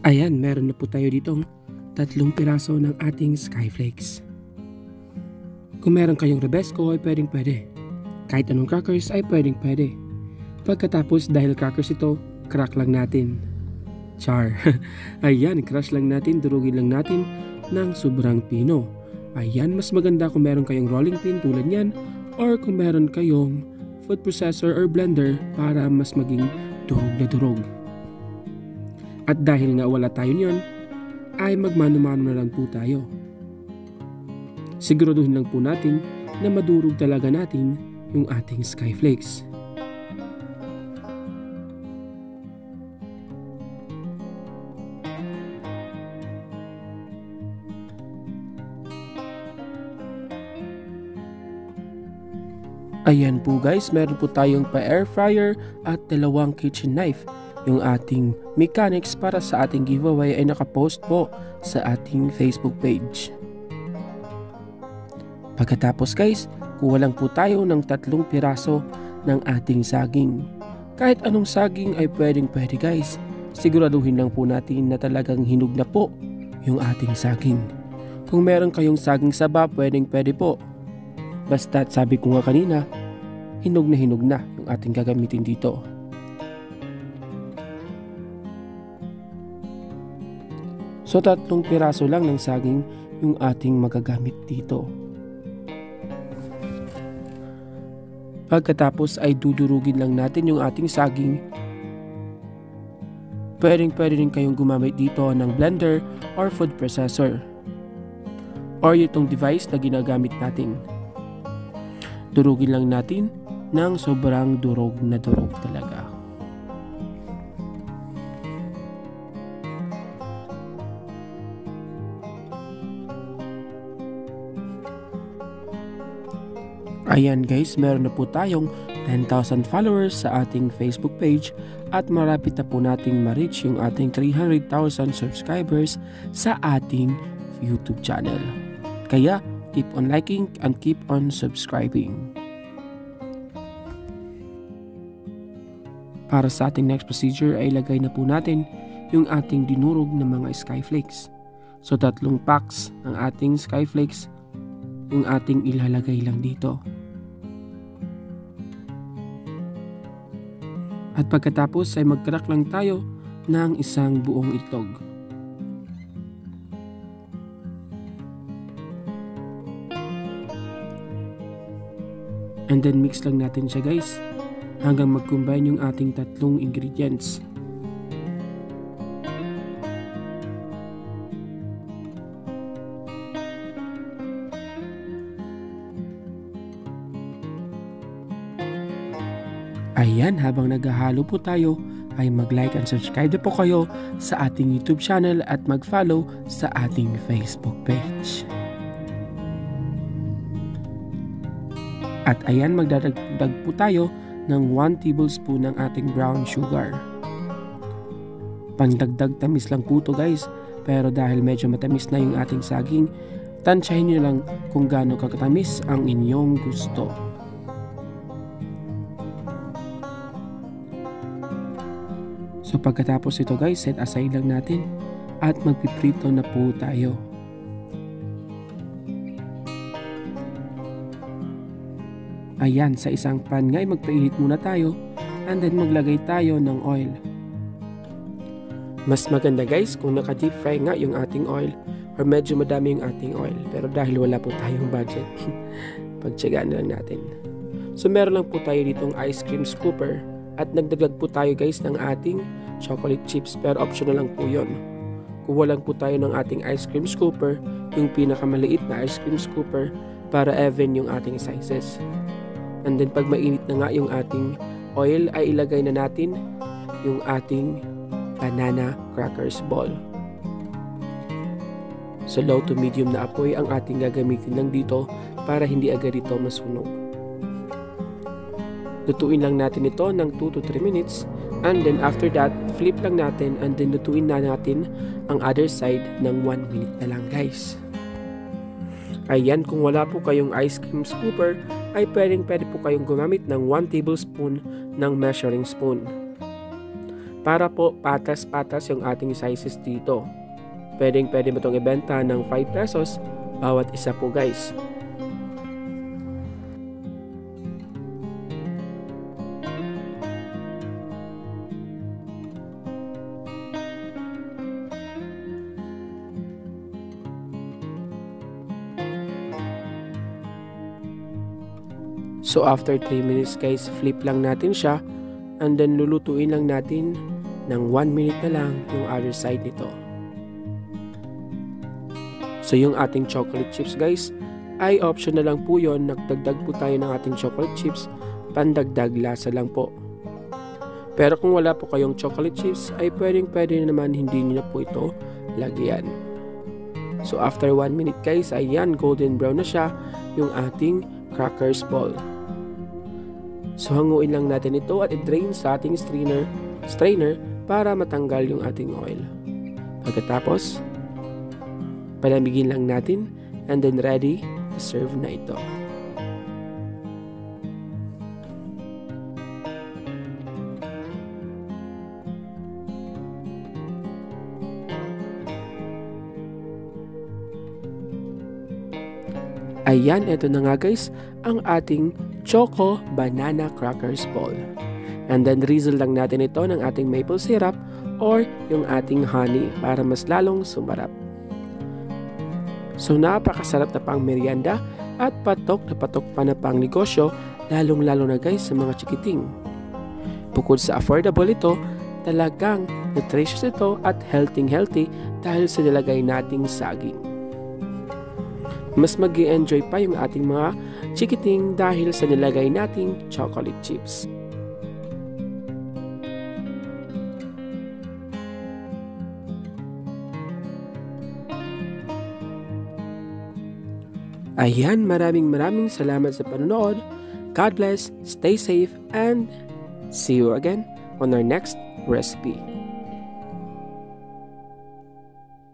Ayan, meron na po tayo ditong 3 piraso ng ating Skyflakes. Kung meron kayong Rebesco ay pwede. Kahit anong crackers ay pwede. Pagkatapos dahil crackers ito, crack lang natin. Char. Ayan, crush lang natin, durugin lang natin ng sobrang pino. Ayan, mas maganda kung meron kayong rolling pin tulad yan or kung meron kayong food processor or blender para mas maging durog na durog. At dahil nga wala tayo niyon, ay magmano-mano na lang po tayo. Siguraduhin lang po natin na madurog talaga natin yung ating Skyflakes. Ayan po guys, meron po tayong pa-air fryer at 2 kitchen knife. Yung ating mechanics para sa ating giveaway ay nakapost po sa ating Facebook page. Pagkatapos guys, kuha lang po tayo ng 3 piraso ng ating saging. Kahit anong saging ay pwede guys. Siguraduhin lang po natin na talagang hinog na po yung ating saging. Kung meron kayong saging saba, pwede po. Basta sabi ko nga kanina, hinog na yung ating gagamitin dito. So 3 piraso lang ng saging yung ating magagamit dito. Pagkatapos ay dudurugin lang natin yung ating saging. Pwede rin kayong gumamit dito ng blender or food processor or itong device na ginagamit natin. Durugin lang natin ng sobrang durog na durog talaga. Ayan guys, meron na po tayong 10,000 followers sa ating Facebook page at marapit na po nating ma-reach yung ating 300,000 subscribers sa ating YouTube channel. Kaya, keep on liking and keep on subscribing. Para sa ating next procedure ay ilagay na po natin yung ating dinurog na mga Skyflakes. So 3 packs ng ating Skyflakes yung ating ilalagay lang dito. At pagkatapos ay mag-crack lang tayo ng isang buong itlog. And then mix lang natin siya guys hanggang mag-combine yung ating 3 ingredients. Ayan, habang naghahalo po tayo ay mag-like and subscribe po kayo sa ating YouTube channel at mag-follow sa ating Facebook page. At ayan, magdadagdag po tayo ng 1 tablespoon ng ating brown sugar. Pandagdag tamis lang po to guys, pero dahil medyo matamis na yung ating saging, tansyahin nyo lang kung gaano kakatamis ang inyong gusto. So pagkatapos ito guys, set aside lang natin at magpiprito na po tayo. Ayan, sa isang pan nga magpainit muna tayo and then maglagay tayo ng oil. Mas maganda guys kung naka-deep fry nga yung ating oil or medyo madami yung ating oil. Pero dahil wala po tayong budget, pagtsagaan na lang natin. So meron lang po tayo ditong ice cream scooper at nagdagdag po tayo guys ng ating chocolate chips, pero optional lang po yun. Kuha lang po tayo ng ating ice cream scooper, yung pinakamaliit na ice cream scooper para even yung ating sizes. And then pag mainit na nga yung ating oil ay ilagay na natin yung ating banana crackers ball. So low to medium na apoy ang ating gagamitin lang dito para hindi agad ito masunog. Lutuin lang natin ito ng 2 to 3 minutes and then after that, flip lang natin and then lutuin na natin ang other side ng 1 minute na lang guys. Ayan, kung wala po kayong ice cream scooper, ay pwede po kayong gumamit ng 1 tablespoon ng measuring spoon. para po patas-patas yung ating sizes dito. Pwede mo itong ibenta ng 5 pesos bawat isa po guys. So after 3 minutes guys, flip lang natin siya and then lulutuin lang natin ng 1 minute na lang yung other side nito. So yung ating chocolate chips guys, ay option na lang po yun. Nagdagdag po tayo ng ating chocolate chips, pandagdag lasa lang po. Pero kung wala po kayong chocolate chips, ay pwede naman hindi nyo na po ito lagyan. So after 1 minute guys, ayan, golden brown na siya yung ating crackers ball. So hanguin lang natin ito at i-drain sa ating strainer para matanggal yung ating oil. Pagkatapos, palamigin lang natin and then ready to serve na ito. Ayan, ito na nga guys, ang ating Choco Banana Crackers Ball. And then drizzle lang natin ito ng ating maple syrup or yung ating honey para mas lalong sumarap. So napakasarap na pang merienda at patok pa na pang negosyo, lalong-lalo na guys sa mga chikiting. Bukod sa affordable ito, talagang nutritious ito at healthy dahil sa nilagay nating saging. Mas mag-i-enjoy pa yung ating mga chikiting dahil sa nilagay nating chocolate chips. Ayan, maraming salamat sa panonood. God bless, stay safe, and see you again on our next recipe.